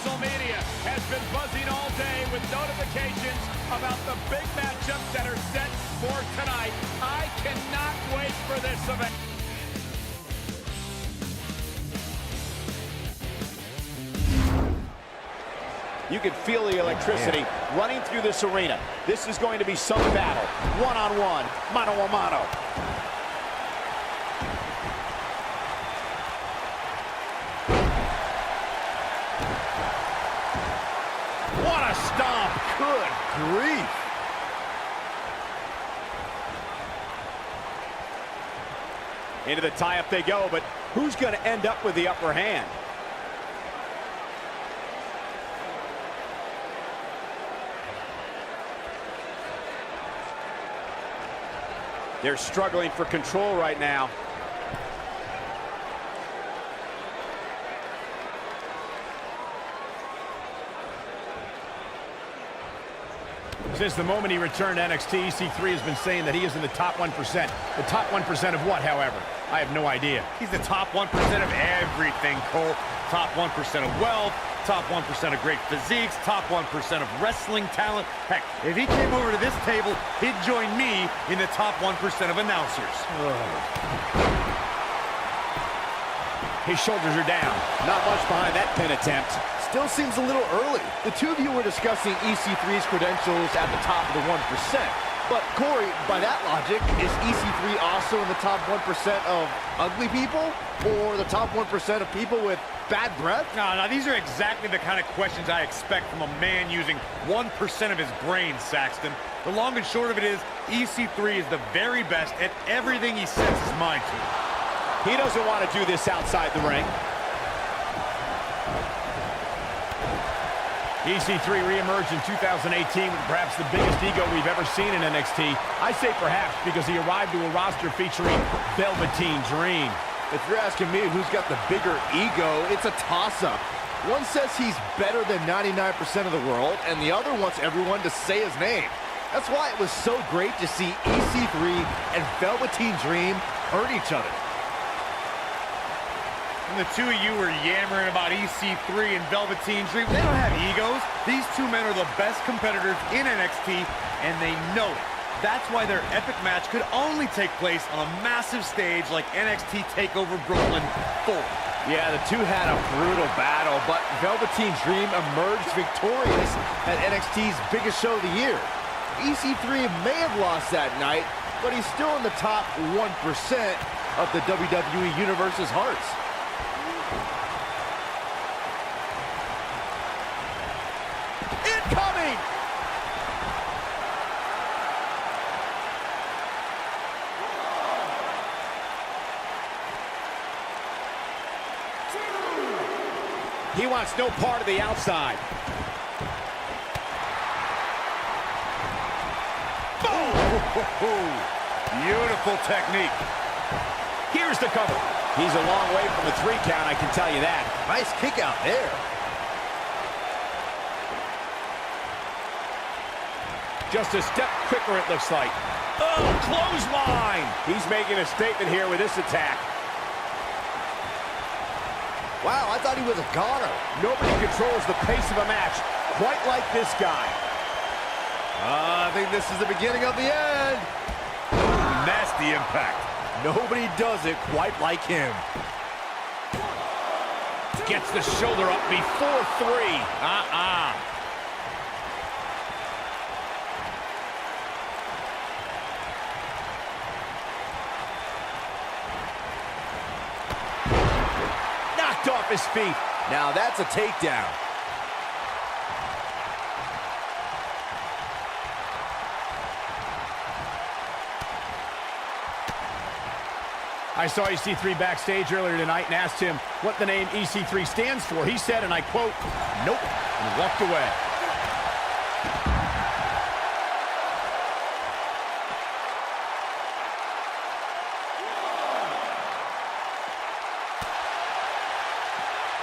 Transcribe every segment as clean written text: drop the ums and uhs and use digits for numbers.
social media has been buzzing all day with notifications about the big matchups that are set for tonight. I cannot wait for this event. You can feel the electricity running through this arena. This is going to be some battle. One-on-one, mano-a-mano. What a stomp. Good grief. Into the tie-up they go, but who's going to end up with the upper hand? They're struggling for control right now. Since the moment he returned to NXT, EC3 has been saying that he is in the top 1%. The top 1% of what, however? I have no idea. He's the top 1% of everything, Cole. Top 1% of wealth, top 1% of great physiques, top 1% of wrestling talent. Heck, if he came over to this table, he'd join me in the top 1% of announcers. His shoulders are down. Not much behind that pin attempt. Still seems a little early. The two of you were discussing EC3's credentials at the top of the 1%. But, Corey, by that logic, is EC3 also in the top 1% of ugly people? Or the top 1% of people with bad breath? No, these are exactly the kind of questions I expect from a man using 1% of his brain, Saxton. The long and short of it is, EC3 is the very best at everything he sets his mind to. He doesn't want to do this outside the ring. EC3 reemerged in 2018 with perhaps the biggest ego we've ever seen in NXT. I say perhaps because he arrived to a roster featuring Velveteen Dream. If you're asking me who's got the bigger ego, it's a toss-up. One says he's better than 99% of the world, and the other wants everyone to say his name. That's why it was so great to see EC3 and Velveteen Dream hurt each other. And the two of you were yammering about EC3 and Velveteen Dream. They don't have egos. These two men are the best competitors in NXT, and they know it. That's why their epic match could only take place on a massive stage like NXT TakeOver Brooklyn 4. Yeah, the two had a brutal battle, but Velveteen Dream emerged victorious at NXT's biggest show of the year. EC3 may have lost that night, but he's still in the top 1% of the WWE Universe's hearts. Incoming! He wants no part of the outside. Boom! Beautiful technique. Here's the cover. He's a long way from the 3 count, I can tell you that. Nice kick out there. Just a step quicker, it looks like. Oh, clothesline! He's making a statement here with this attack. Wow, I thought he was a goner. Nobody controls the pace of a match quite like this guy. I think this is the beginning of the end. Nasty impact. Nobody does it quite like him. Gets the shoulder up before 3. Knocked off his feet. Now that's a takedown. I saw EC3 backstage earlier tonight and asked him what the name EC3 stands for. He said, and I quote, "Nope," and walked away.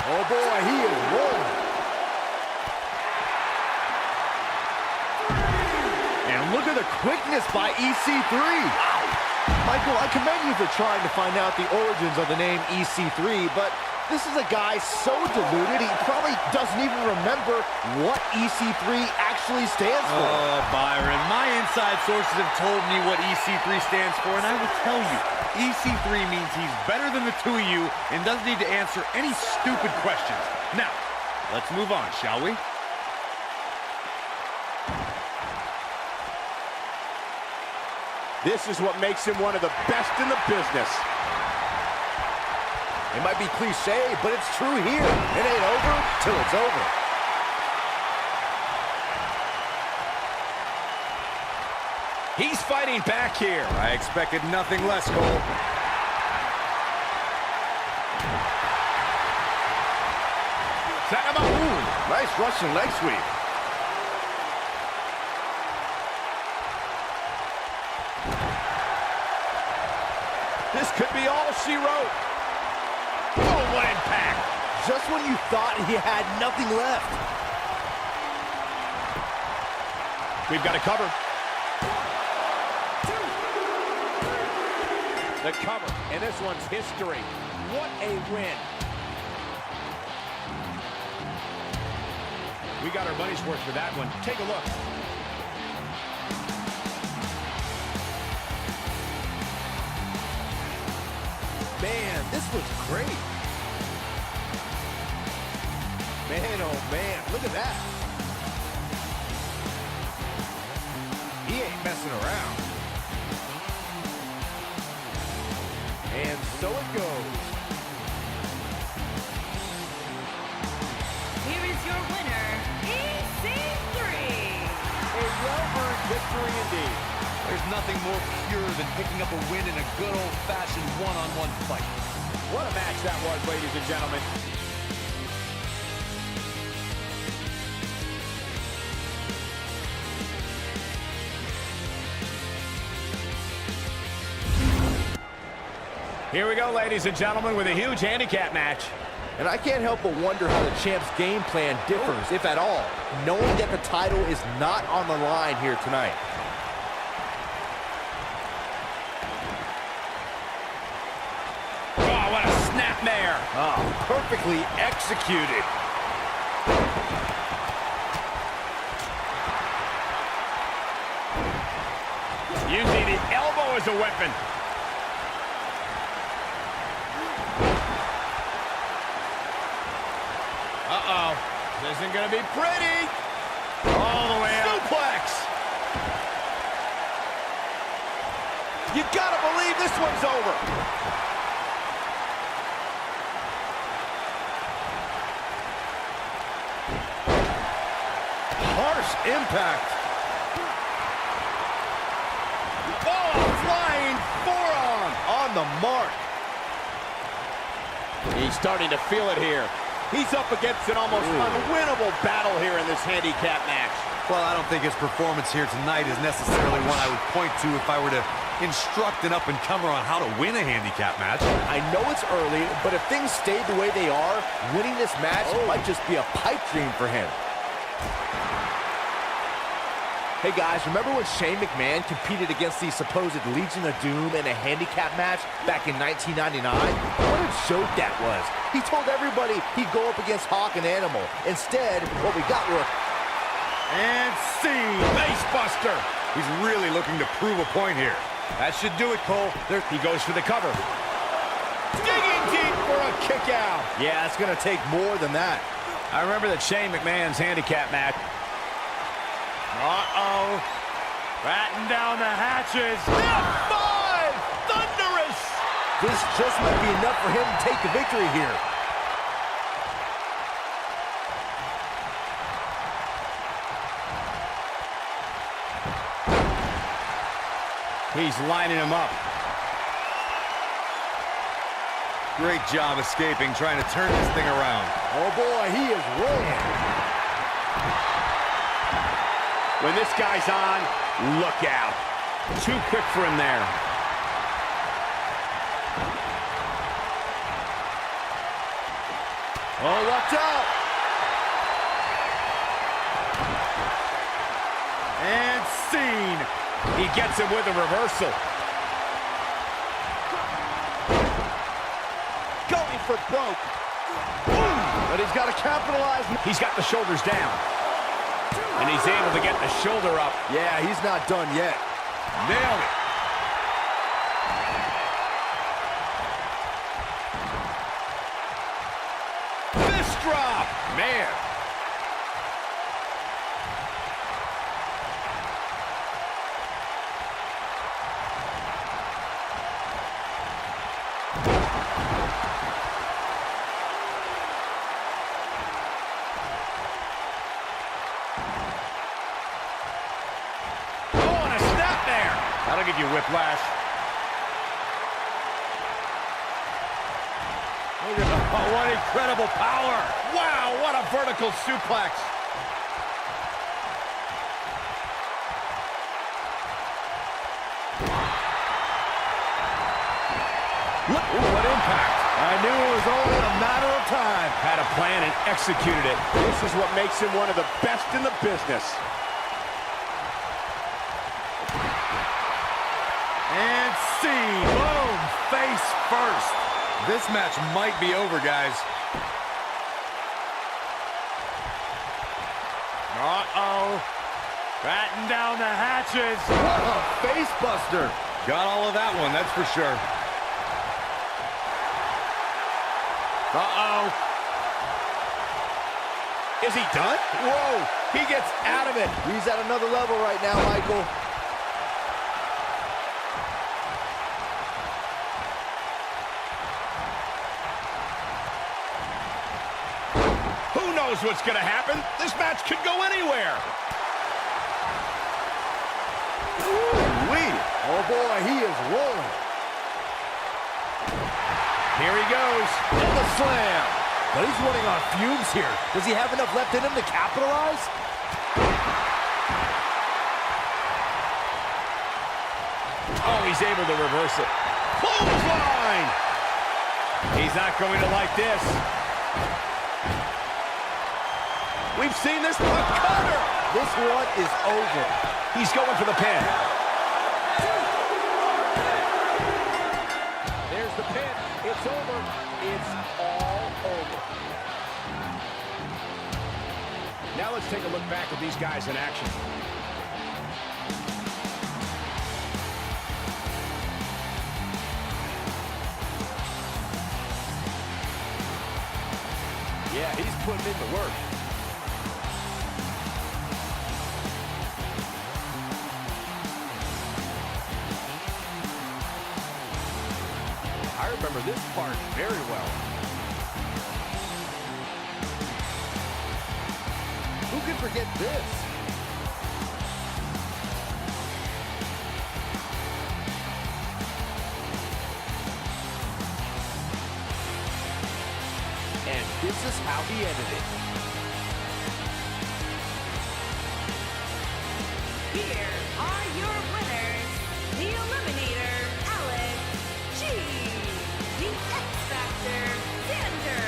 Oh boy, he is rolling. And look at the quickness by EC3. Wow. Michael, I commend you for trying to find out the origins of the name EC3, but This is a guy so deluded, he probably doesn't even remember what EC3 actually stands for. Oh, Byron, my inside sources have told me what EC3 stands for, and I will tell you, EC3 means he's better than the two of you and doesn't need to answer any stupid questions. Now, let's move on, shall we? This is what makes him one of the best in the business. It might be cliche, but it's true here. It ain't over till it's over. He's fighting back here. I expected nothing less, Cole. Set him up. Ooh, nice Russian leg sweep. This could be all she wrote. Oh, what impact. Just when you thought he had nothing left. We've got a cover. The cover, and this one's history. What a win. We got our money's worth for that one. Take a look. Man, this was great. Man, oh man, look at that. He ain't messing around. And so it goes. Here is your winner, EC3. A well-earned victory indeed. There's nothing more pure than picking up a win in a good old-fashioned one-on-one fight. What a match that was, ladies and gentlemen. Here we go, ladies and gentlemen, with a huge handicap match. And I can't help but wonder how the champ's game plan differs, if at all, knowing that the title is not on the line here tonight. Oh, what a snapmare. Oh, perfectly executed. Using the elbow as a weapon. Uh-oh. This isn't going to be pretty. All the way up. Suplex. You gotta believe this one's over. Harsh impact. Oh, flying forearm. On the mark. He's starting to feel it here. He's up against an almost unwinnable battle here in this handicap match. Well, I don't think his performance here tonight is necessarily one I would point to if I were to instruct an up-and-comer on how to win a handicap match. I know it's early, but if things stayed the way they are, winning this match might just be a pipe dream for him. Hey guys, remember when Shane McMahon competed against the supposed Legion of Doom in a handicap match back in 1999? What a joke that was. He told everybody he'd go up against Hawk and Animal. Instead, what we got were... And Sane, Face buster. he's really looking to prove a point here. That should do it, Cole. He goes for the cover. Digging deep for a kick out. Yeah, it's gonna take more than that. I remember that Shane McMahon's handicap match. Uh-oh. Batten down the hatches. F5! Thunderous! This just might be enough for him to take the victory here. He's lining him up. Great job escaping, trying to turn this thing around. Oh boy, he is rolling. When this guy's on, look out. Too quick for him there. Oh, watch out. And Sane. He gets him with a reversal. Going for broke. But he's got to capitalize. He's got the shoulders down. And he's able to get the shoulder up. Yeah, he's not done yet. Nailed it. Fist drop. Man. That'll give you whiplash. Look at what incredible power. Wow, what a vertical suplex. Look, what impact. I knew it was only a matter of time. Had a plan and executed it. This is what makes him one of the best in the business. And see, boom, face first. This match might be over, guys. Uh-oh. Batten down the hatches. What a face buster. Got all of that one, that's for sure. Uh-oh. Is he done? Whoa, he gets out of it. He's at another level right now, Michael. Who knows what's going to happen? This match could go anywhere. Ooh-wee. Oh, boy, he is rolling. Here he goes. And the slam. But he's running on fumes here. Does he have enough left in him to capitalize? Oh, he's able to reverse it. Clothesline! He's not going to like this. We've seen this one. Cutter! This one is over. He's going for the pin. There's the pin. It's over. It's all over. Now let's take a look back at these guys in action. Yeah, he's putting in the work. I remember this part very well. Who can forget this? And this is how he ended it. Here are your winners, the Eliminator, Alex G, the X Factor, Xander,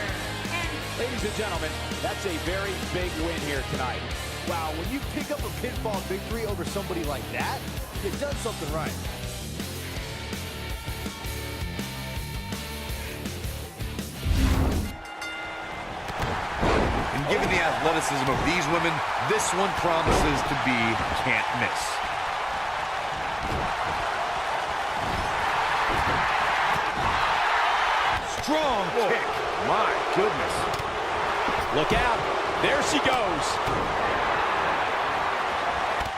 and Ladies and gentlemen, that's a very big win here tonight. Wow, when you pick up a pinfall victory over somebody like that, you've done something right. And given the athleticism of these women, this one promises to be can't miss. Strong kick. My goodness. Look out. There she goes.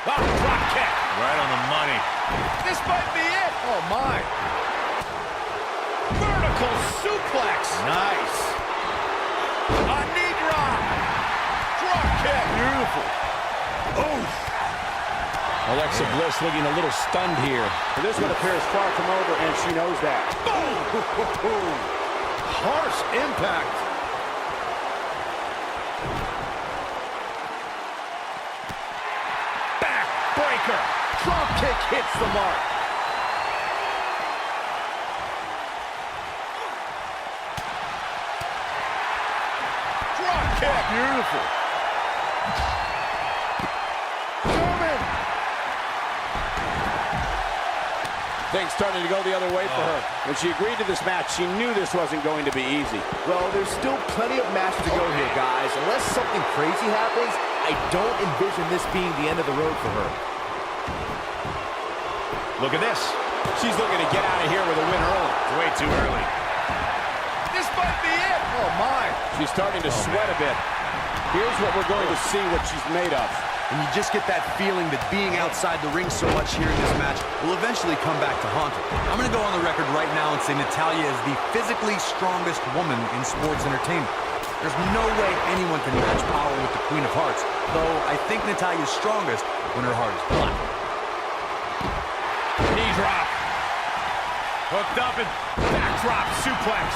Oh, drop kick. Right on the money. This might be it. Oh, my. Vertical suplex. Nice. A knee drop. Drop kick. Beautiful. Oof. Alexa Bliss looking a little stunned here. This one appears far from over, and she knows that. Boom. Harsh impact. Backbreaker. Drop kick hits the mark. Drop kick. Beautiful. German. Things starting to go the other way for her. When she agreed to this match, she knew this wasn't going to be easy. Well, there's still plenty of match to go here, guys. Unless something crazy happens, I don't envision this being the end of the road for her. Look at this. She's looking to get out of here with a win early. Way too early. This might be it. Oh, my. She's starting to sweat a bit. Here's what we're going to see what she's made of. And you just get that feeling that being outside the ring so much here in this match will eventually come back to haunt her. I'm going to go on the record right now and say Natalya is the physically strongest woman in sports entertainment. There's no way anyone can match power with the Queen of Hearts, though I think Natalya is strongest when her heart is black. Knee drop. Hooked up and backdrop suplex.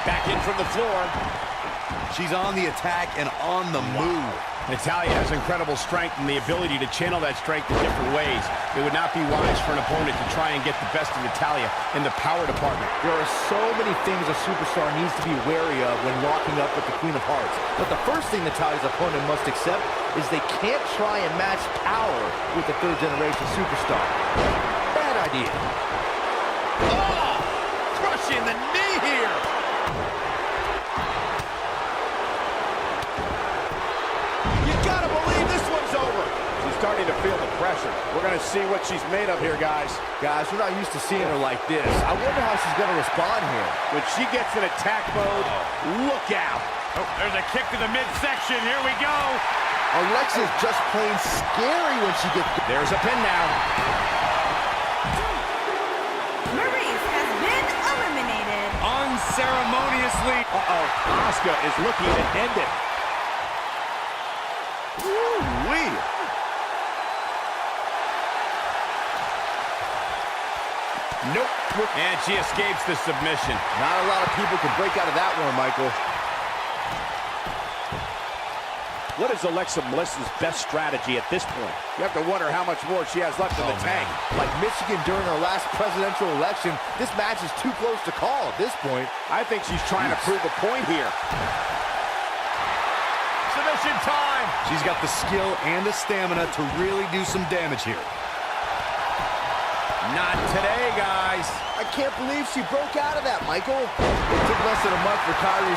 Back in from the floor. She's on the attack and on the move. Natalya has incredible strength and the ability to channel that strength in different ways. It would not be wise for an opponent to try and get the best of Natalya in the power department. There are so many things a superstar needs to be wary of when locking up with the Queen of Hearts. But the first thing Natalya's opponent must accept is they can't try and match power with the third-generation superstar. Bad idea. Oh! Crushing the knee here! Gotta believe this one's over. She's starting to feel the pressure. We're gonna see what she's made of here, guys. Guys, we're not used to seeing her like this. I wonder how she's gonna respond here. When she gets in attack mode, look out. Oh, there's a kick to the midsection. Here we go. Alexa's just plain scary when she gets... There's a pin now. Maryse has been eliminated. Unceremoniously. Uh-oh, Asuka is looking to end it. Woo-wee. Nope. And she escapes the submission. Not a lot of people can break out of that one, Michael. What is Alexa Bliss's best strategy at this point? You have to wonder how much more she has left in the tank. Like Michigan during our last presidential election, this match is too close to call at this point. I think she's trying to prove a point here. Submission time. She's got the skill and the stamina to really do some damage here. Not today, guys. I can't believe she broke out of that, Michael. It took less than a month for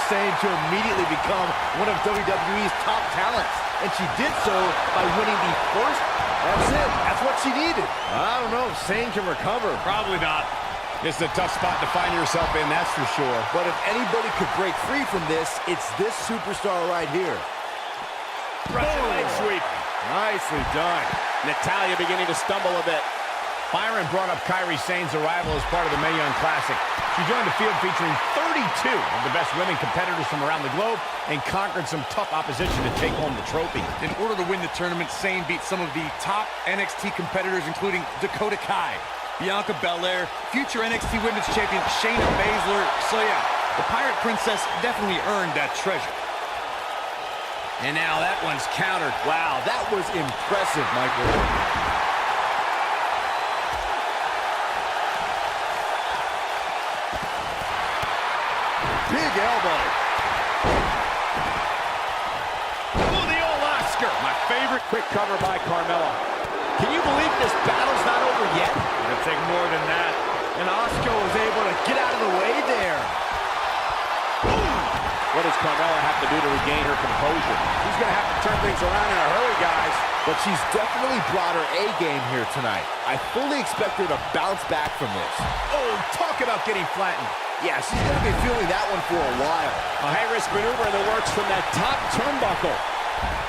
Sane to immediately become one of WWE's top talents. And she did so by winning the first. That's it. That's what she needed. I don't know if Sane can recover. Probably not. It's a tough spot to find yourself in, that's for sure. But if anybody could break free from this, it's this superstar right here. Russian leg sweep. Nicely done. Natalya beginning to stumble a bit. Byron brought up Kairi Sane's arrival as part of the Mae Young Classic. She joined the field featuring 32 of the best women competitors from around the globe and conquered some tough opposition to take home the trophy. In order to win the tournament, Sane beat some of the top NXT competitors, including Dakota Kai, Bianca Belair, future NXT Women's Champion Shayna Baszler. So yeah, the Pirate Princess definitely earned that treasure. And now that one's countered. Wow, that was impressive, Michael. Big elbow. Oh, the old Oscar. My favorite. Quick cover by Carmella. Can you believe this battle's not over yet? It'll take more than that. And Asuka was able to get out of the way there. What does Carmella have to do to regain her composure? She's going to have to turn things around in a hurry, guys. But she's definitely brought her A-game here tonight. I fully expect her to bounce back from this. Oh, talk about getting flattened. Yeah, she's going to be feeling that one for a while. A high-risk maneuver in the works from that top turnbuckle.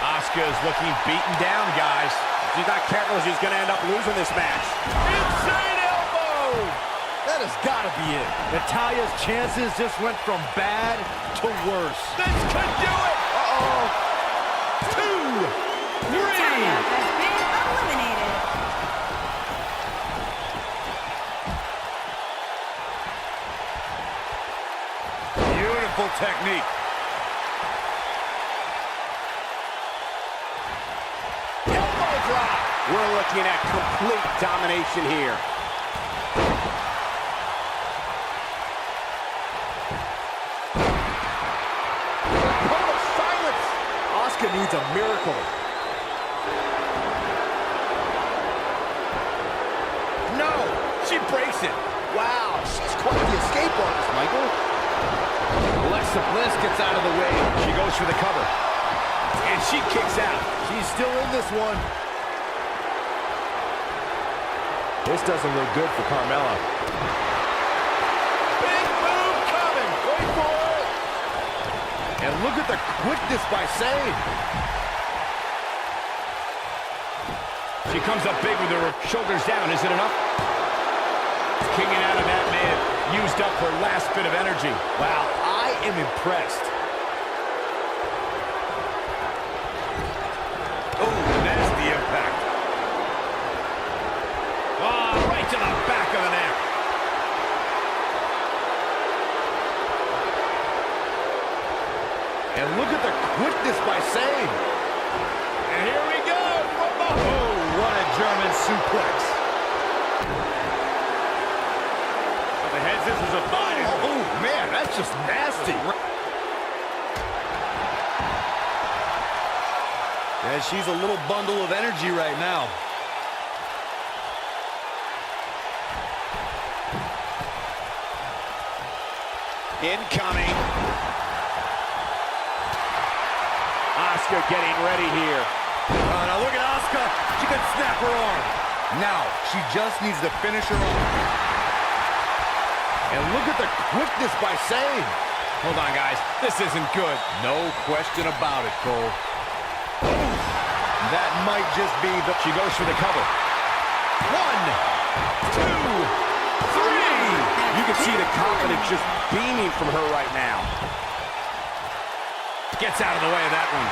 Asuka is looking beaten down, guys. If she's not careful, she's going to end up losing this match. Insane elbow! That has got to be it. Natalya's chances just went from bad to worse. This could do it! Uh-oh. 2, 3. Natalya has been eliminated. Beautiful technique. Elbow drop. We're looking at complete domination here. Total silence. Asuka needs a miracle. No, breaks it. Wow, she's quite the escape artist, Michael. Alexa Bliss gets out of the way. She goes for the cover. And she kicks out. She's still in this one. This doesn't look good for Carmella. Big move coming. Wait for it. And look at the quickness by Sane. She comes up big with her shoulders down. Is it enough? Kicking out of that man. Used up her last bit of energy. Wow, I am impressed. Oh, nasty impact. Oh, right to the back of the neck. And look at the quickness by Sane. And here we go. Oh, what a German suplex. The head scissors are fine. Oh, man, that's just nasty. Yeah, she's a little bundle of energy right now. Incoming. Asuka getting ready here. Now look at Asuka. She could snap her arm. Now, she just needs to finish her off. And look at the quickness by Sane. Hold on, guys. This isn't good. No question about it, Cole. That might just be the... She goes for the cover. 1, 2, 3. You can see the confidence just beaming from her right now. Gets out of the way of that one.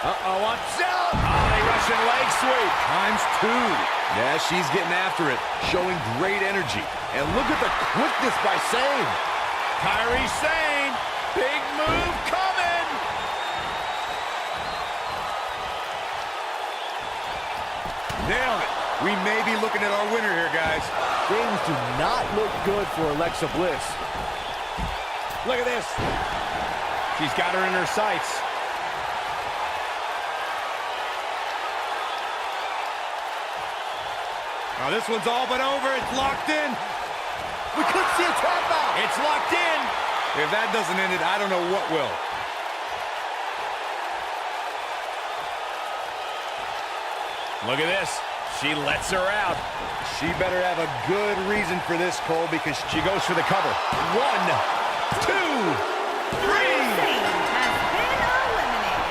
Uh-oh, watch out! Oh, a Russian leg sweep. ×2. Yeah, she's getting after it, showing great energy. And look at the quickness by Sane. Kairi Sane. Big move coming. Nailed it. We may be looking at our winner here, guys. Things do not look good for Alexa Bliss. Look at this. She's got her in her sights. Now this one's all but over. It's locked in. We could see a tap out. It's locked in. If that doesn't end it, I don't know what will. Look at this. She lets her out. She better have a good reason for this, Cole, because She goes for the cover. 1, 2, 3. Sane has been eliminated.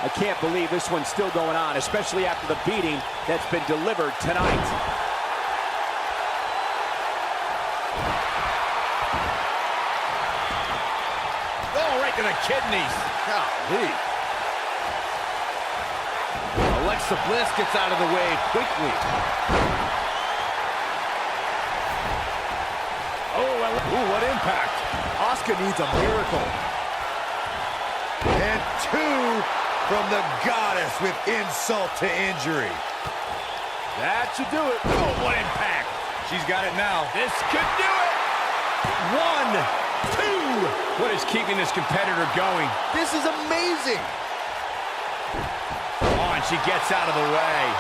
I can't believe this one's still going on, especially after the beating that's been delivered tonight. Oh, right to the kidneys. Golly. Alexa Bliss gets out of the way quickly. Oh, what impact. Asuka needs a miracle. And 2 from the goddess with insult to injury. That should do it. Oh, what impact. She's got it now. This could do it. 1, 2. What is keeping this competitor going? This is amazing. Oh, and she gets out of the way.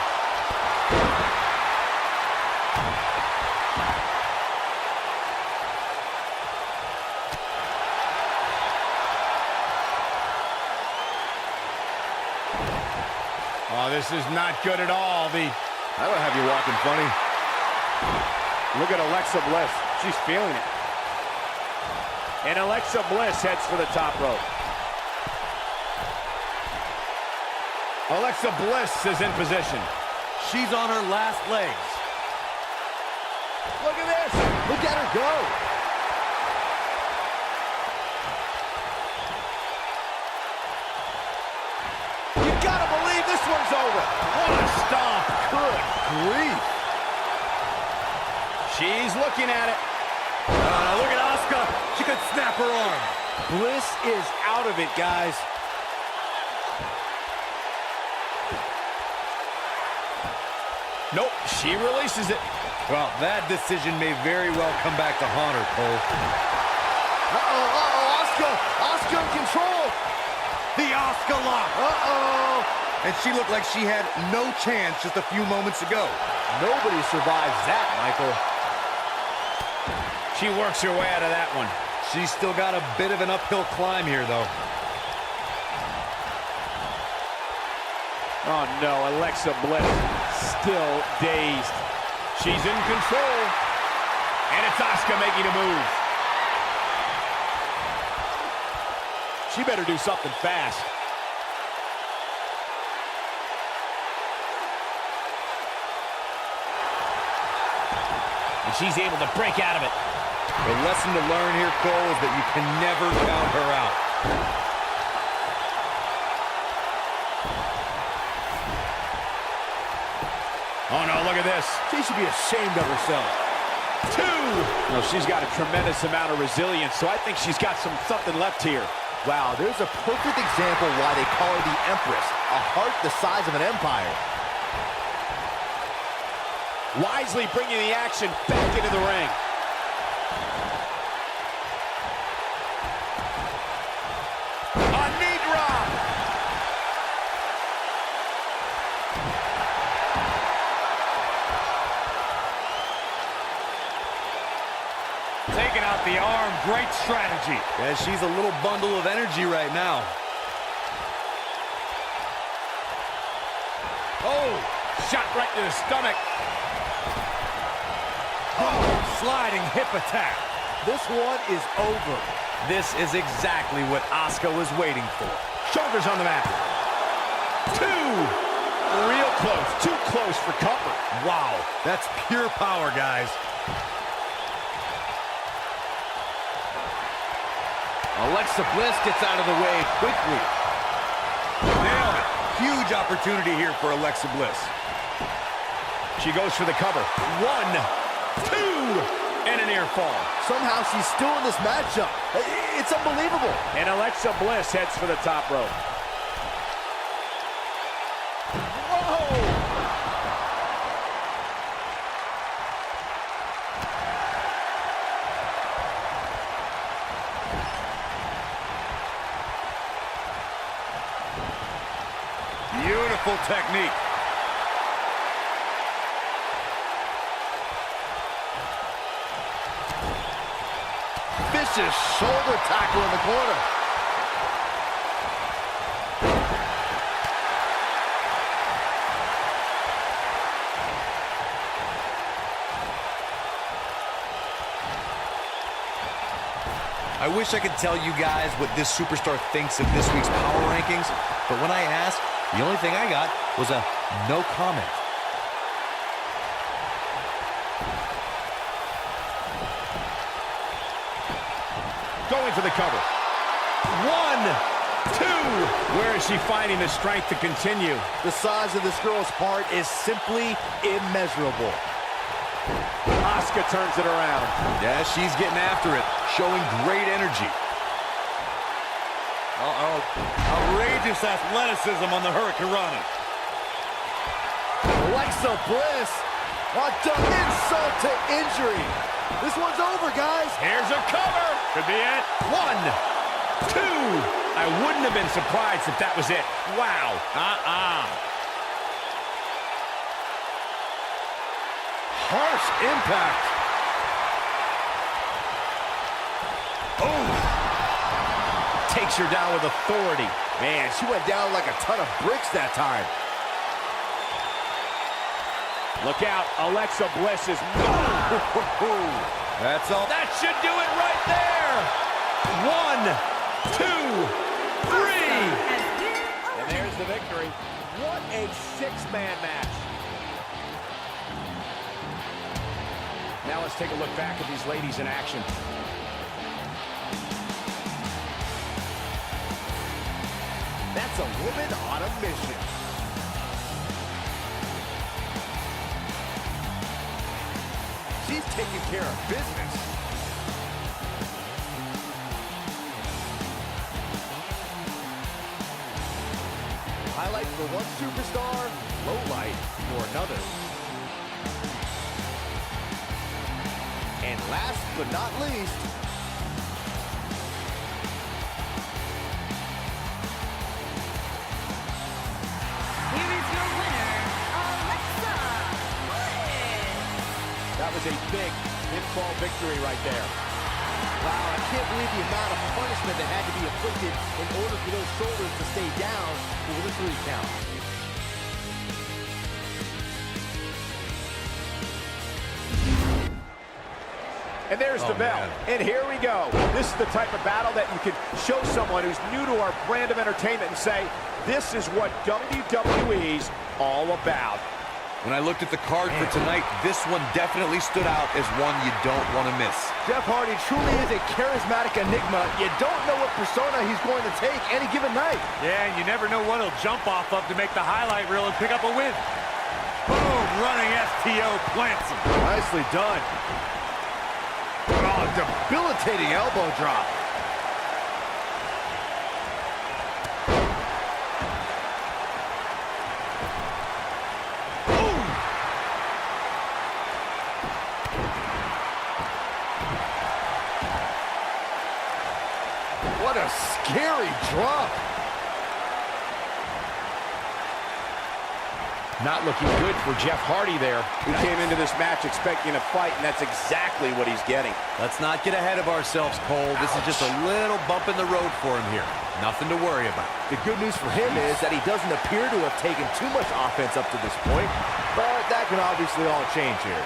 Oh, this is not good at all. That'll have you walking funny. Look at Alexa Bliss. She's feeling it. And Alexa Bliss heads for the top rope. Alexa Bliss is in position. She's on her last legs. Look at this. Look at her go. You gotta believe this one's over. What a stomp. Good grief. She's looking at it. Now look at Asuka. She could snap her arm. Bliss is out of it, guys. Nope, she releases it. Well, that decision may very well come back to haunt her, Cole. Asuka! Asuka in control! The Asuka lock! And she looked like she had no chance just a few moments ago. Nobody survives that, Michael. She works her way out of that one. She's still got a bit of an uphill climb here, though. Oh no, Alexa Bliss still dazed. She's in control. And it's Asuka making a move. She better do something fast. And she's able to break out of it. The lesson to learn here, Cole, is that you can never count her out. Oh no, look at this. She should be ashamed of herself. 2! No, she's got a tremendous amount of resilience, so I think she's got something left here. Wow, there's a perfect example why they call her the Empress. A heart the size of an empire. Wisely bringing the action back into the ring. A knee drop. Taking out the arm, great strategy. Yeah, she's a little bundle of energy right now. Oh, shot right to the stomach. Oh, sliding hip attack. This one is over. This is exactly what Asuka was waiting for. Shoulders on the mat. 2! Real close, too close for comfort. Wow, that's pure power, guys. Alexa Bliss gets out of the way quickly. Nailed it. Huge opportunity here for Alexa Bliss. She goes for the cover. 1, 2, and a near fall. Somehow she's still in this matchup. It's unbelievable. And Alexa Bliss heads for the top rope. Whoa! Beautiful technique. Vicious shoulder tackle in the corner. I wish I could tell you guys what this superstar thinks of this week's power rankings, but when I asked, the only thing I got was a no comment. Going for the cover. 1, 2. Where is she finding the strength to continue? The size of this girl's heart is simply immeasurable. Asuka turns it around. Yeah, she's getting after it, showing great energy. Outrageous athleticism on the Hurricanrana. Alexa Bliss done insult to injury. This one's over, guys. Here's a cover. Could be it. 1, 2. I wouldn't have been surprised if that was it. Wow. Harsh impact. Oh. Takes her down with authority. Man, she went down like a ton of bricks that time. Look out, Alexa Bliss is... That's all. That should do it right there. 1, 2, 3. And there's the victory. What a six-man match. Now let's take a look back at these ladies in action. That's a woman on a mission. She's taking care of business. Highlight for one superstar, low light for another. Last but not least, Here is your winner, Alexa Bliss. That was a big pinfall victory right there. wow, I can't believe the amount of punishment that had to be inflicted in order for those shoulders to stay down for the 3 count. And there's the bell. And here we go. This is the type of battle that you can show someone who's new to our brand of entertainment and say, this is what WWE's all about. When I looked at the card for tonight, this one definitely stood out as one you don't want to miss. Jeff Hardy truly is a charismatic enigma. You don't know what persona he's going to take any given night. Yeah, and you never know what he'll jump off of to make the highlight reel and pick up a win. Boom, running STO plants him. Nicely done. Oh, debilitating elbow drop. What a scary drop. Not looking good for Jeff Hardy there. He came into this match expecting a fight, and that's exactly what he's getting. Let's not get ahead of ourselves, Cole. This is just a little bump in the road for him here. Nothing to worry about. The good news for him is that he doesn't appear to have taken too much offense up to this point, but that can obviously all change here.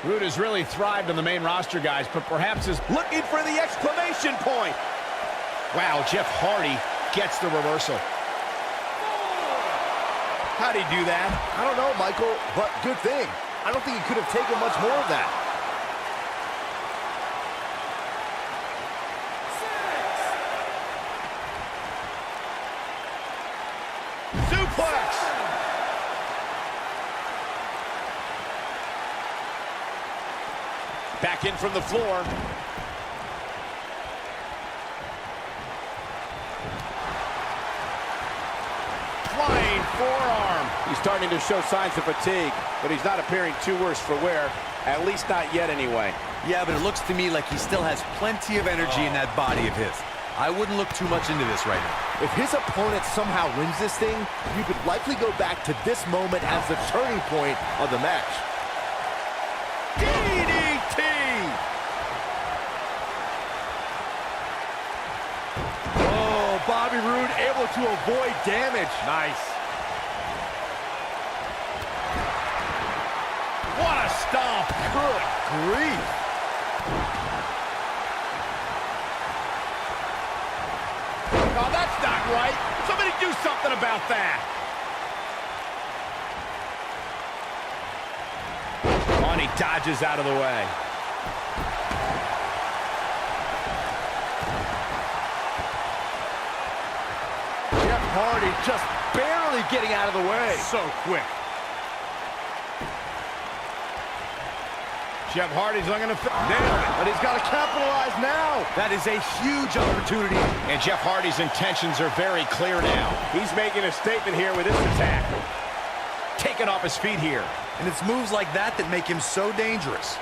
Roode has really thrived on the main roster, guys, but perhaps is Looking for the exclamation point. wow, Jeff Hardy gets the reversal. How'd he do that? I don't know, Michael, but good thing. I don't think he could have taken much more of that. Suplex. Back in from the floor. Flying forearm. He's starting to show signs of fatigue, but he's not appearing too worse for wear. At least not yet anyway. Yeah, but it looks to me like he still has plenty of energy in that body of his. I wouldn't look too much into this right now. If his opponent somehow wins this thing, you could likely go back to this moment as the turning point of the match. DDT. Oh, Bobby Roode able to avoid damage. Nice. What a stomp. Good grief. Oh, that's not right. Somebody do something about that. Oh, and he dodges out of the way. Jeff Hardy just barely getting out of the way. So quick. Jeff Hardy's looking to Nailed it. But he's got to capitalize now. That is a huge opportunity. and Jeff Hardy's intentions are very clear now. He's making a statement here with this attack. Taken off his feet here. And it's moves like that that make him so dangerous.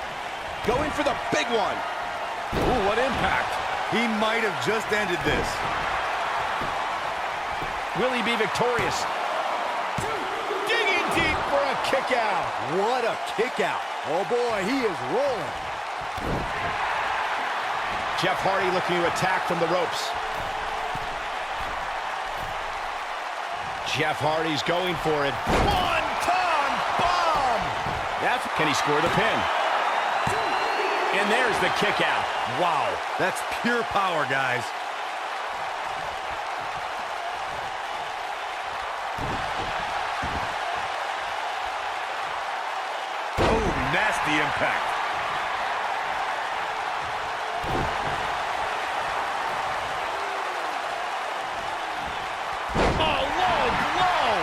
Going for the big one. Ooh, what impact. He might have just ended this. Will he be victorious? Digging deep for a kick out. What a kick out. Oh boy, he is rolling. Jeff Hardy looking to attack from the ropes. Jeff Hardy's going for it. One-ton bomb. Can he score the pin? And there's the kick out. Wow, that's pure power, guys. Oh, nasty impact. Oh, low blow.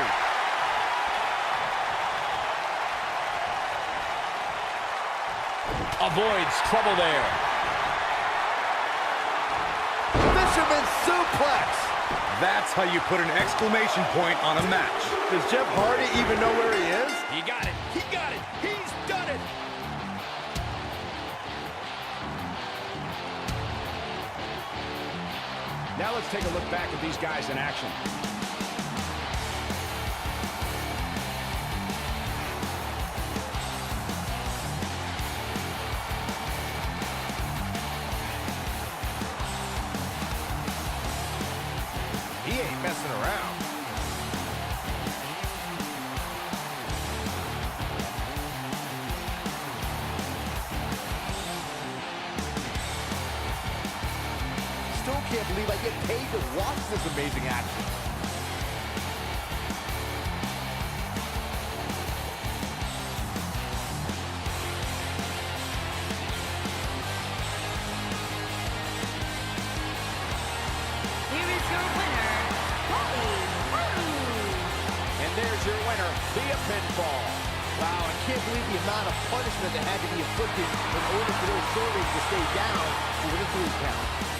Avoids trouble there. Fisherman suplex. That's how you put an exclamation point on a match. Does Jeff Hardy even know where he is? He got it. He got it. He's done it. Now let's take a look back at these guys in action. He ain't messing around. Still can't believe I get paid to watch this amazing action. Here is your winner, Roode. And there's your winner via pinfall. Wow, I can't believe the amount of punishment that had to be inflicted in order for those shoulders to stay down for the 3 count.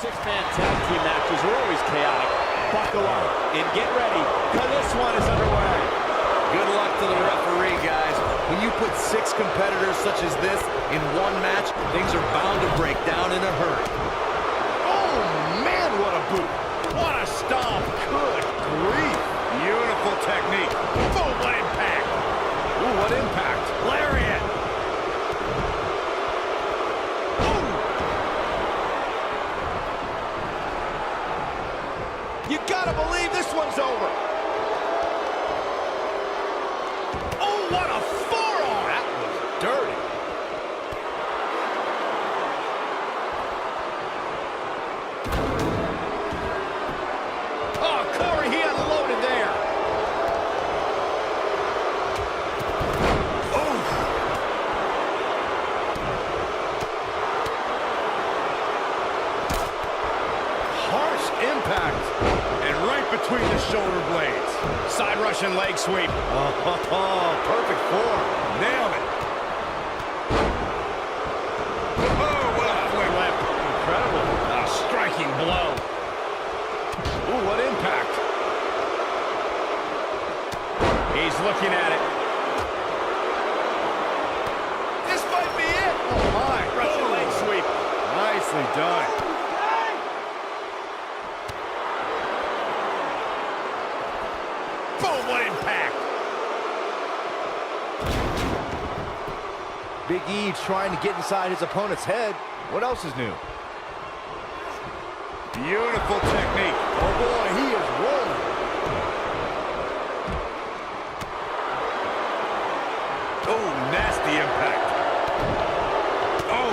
Six-man tag team matches are always chaotic. Buckle up and get ready, because this one is underway. Good luck to the referee, guys. When you put 6 competitors such as this in one match, things are bound to break down in a hurry. Oh, man, what a boot. What a stomp. Good grief. Beautiful technique. Boom, what impact. Ooh, what impact. Lariat. You gotta believe this one's over. Oh, what a forearm. That was dirty. Oh, Corey, he unloaded there. Harsh impact. And right between the shoulder blades. Side Russian leg sweep. Perfect form. Nailed it. Oh, what a flip. Incredible. A striking blow. Ooh, what impact. He's looking at it. This might be it. Oh, my. Russian leg sweep. Nicely done. Boom, what impact. Big E trying to get inside his opponent's head. What else is new? Beautiful technique. Oh boy, he is rolling. Oh, nasty impact. Oh,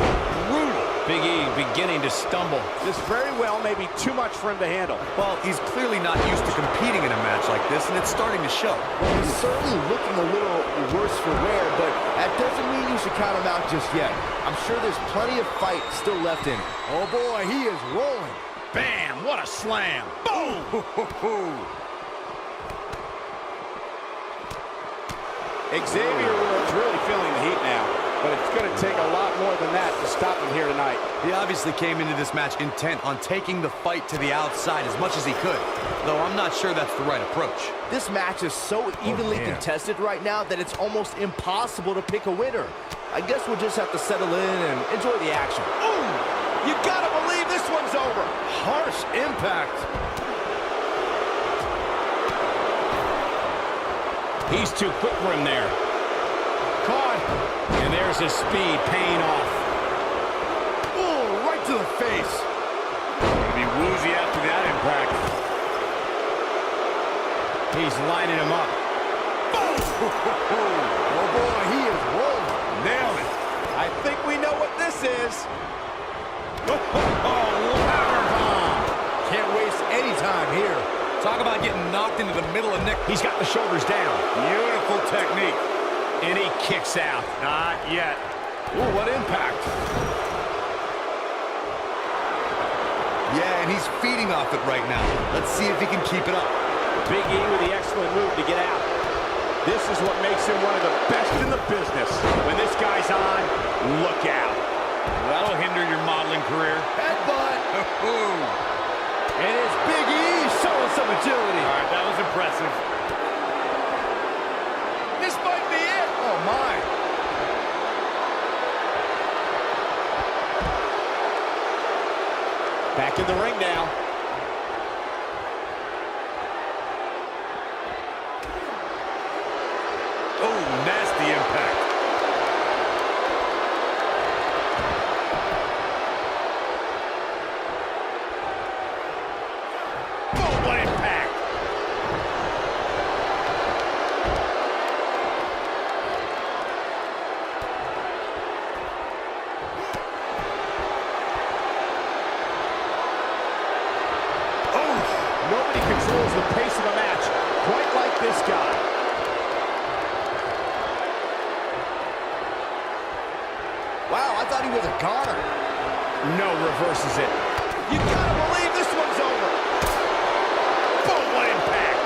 brutal. Big E beginning to stumble. This very well may be too much for him to handle. Well, he's clearly not used to competing in a match like this, and it's starting to show. Well, he's certainly looking a little worse for wear, but that doesn't mean you should count him out just yet. I'm sure there's plenty of fight still left in him. Oh boy, he is rolling. Bam, what a slam. Boom. Xavier Woods really feeling the heat now, but it's going to take a lot more than that to stop him here tonight. He obviously came into this match intent on taking the fight to the outside as much as he could, though I'm not sure that's the right approach. This match is so evenly contested right now that it's almost impossible to pick a winner. I guess we'll just have to settle in and enjoy the action. Ooh, you got to believe this one's over. Harsh impact. He's too quick for him there. Caught. And there's his speed paying off. Ooh, right to the face. Gonna be woozy after that impact. He's lining him up. Oh boy, he is rolling. Nailed it. I think we know what this is. Can't waste any time here. Talk about getting knocked into the middle of Nick. He's got the shoulders down. Beautiful technique. And he kicks out. Not yet. Ooh, what impact. Yeah, and he's feeding off it right now. Let's see if he can keep it up. Big E with the excellent move to get out. This is what makes him one of the best in the business. When this guy's on, look out. That'll hinder your modeling career. Headbutt. And it's Big E showing some agility. All right, that was impressive. This might be it. Oh, my. Back in the ring now. Oh, nasty impact. Oh, what impact. Nobody controls the pace of a match quite like this guy. Wow, I thought he was a goner. No, reverses it. You gotta believe this one's over. Boom, what impact.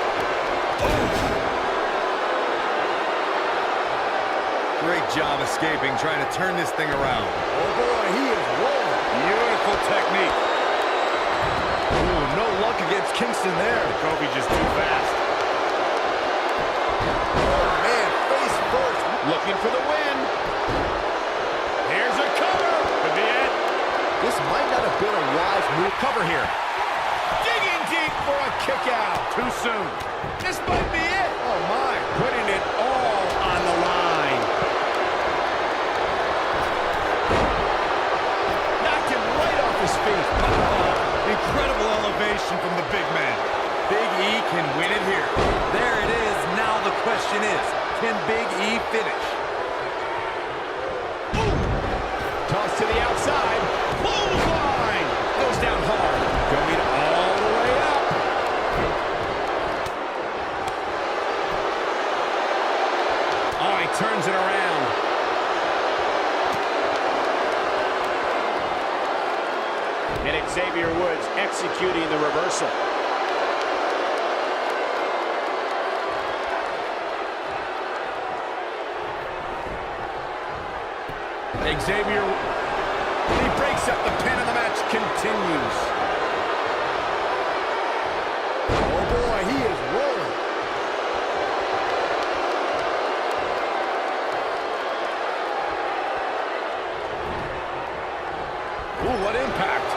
Great job escaping, trying to turn this thing around. Oh, boy, he is rolling. Beautiful technique. Ooh, no luck against Kingston there. Kobe just too fast. Oh, man, face first. Looking for the win. Here's a cover. Could be it. This might not have been a wise move. Cover here. Digging deep for a kick out. Too soon. This might be it. Oh, my. Putting it all on the line. Knocked him right off his feet. Incredible elevation from the big man. Big E can win it here. There it is. Now the question is, can Big E finish? Toss to the outside. Clothesline. Goes down hard. Going all the way up. Oh, he turns it around. And Xavier Woods executing the reversal. Xavier, he breaks up the pin and the match continues. Oh, boy, he is rolling. Ooh, what impact.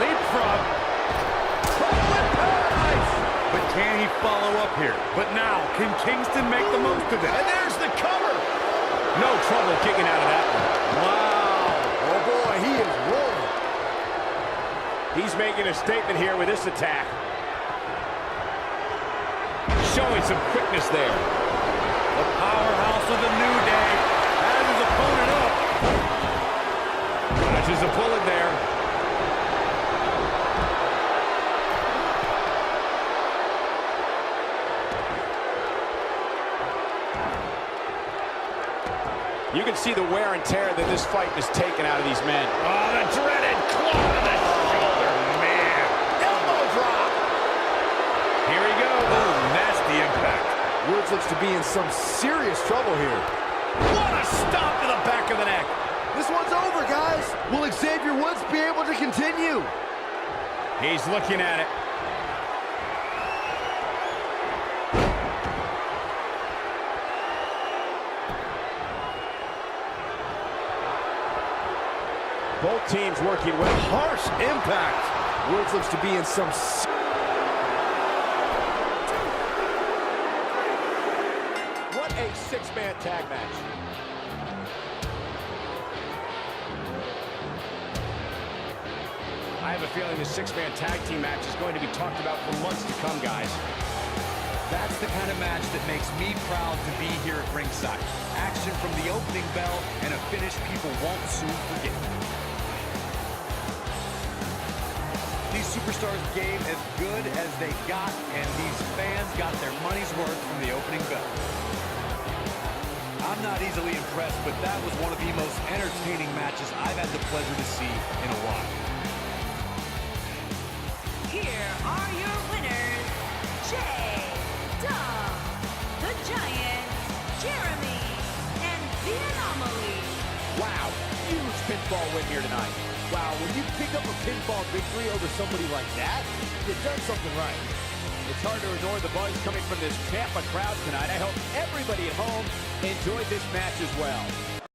Leapfrog. Trouble in paradise. But can he follow up here? But now, can Kingston make the most of it? And there's the cover. No trouble kicking out of that one. Wow. Oh, boy, he is rolling. He's making a statement here with this attack. Showing some quickness there. The powerhouse of the New Day has his opponent up. Dodges a bullet there. You can see the wear and tear that this fight has taken out of these men. Oh, the dreaded claw to the shoulder, man. Elbow drop. Here he goes. Oh, nasty impact. Woods looks to be in some serious trouble here. What a stop to the back of the neck. This one's over, guys. Will Xavier Woods be able to continue? He's looking at it. Both teams working with Harsh impact. Woods looks to be in some... What a six-man tag match. I have a feeling the six-man tag team match is going to be talked about for months to come, guys. That's the kind of match that makes me proud to be here at ringside. Action from the opening bell and a finish people won't soon forget. These superstars gave as good as they got, and these fans got their money's worth from the opening bell. I'm not easily impressed, but that was one of the most entertaining matches I've had the pleasure to see in a while. are your winners, J-Dubb, the Giant, Jeremy, and the Anomaly. Wow, huge pinfall win here tonight. Wow, when you pick up a pinfall victory over somebody like that, you've done something right. It's hard to ignore the buzz coming from this Tampa crowd tonight. I hope everybody at home enjoyed this match as well.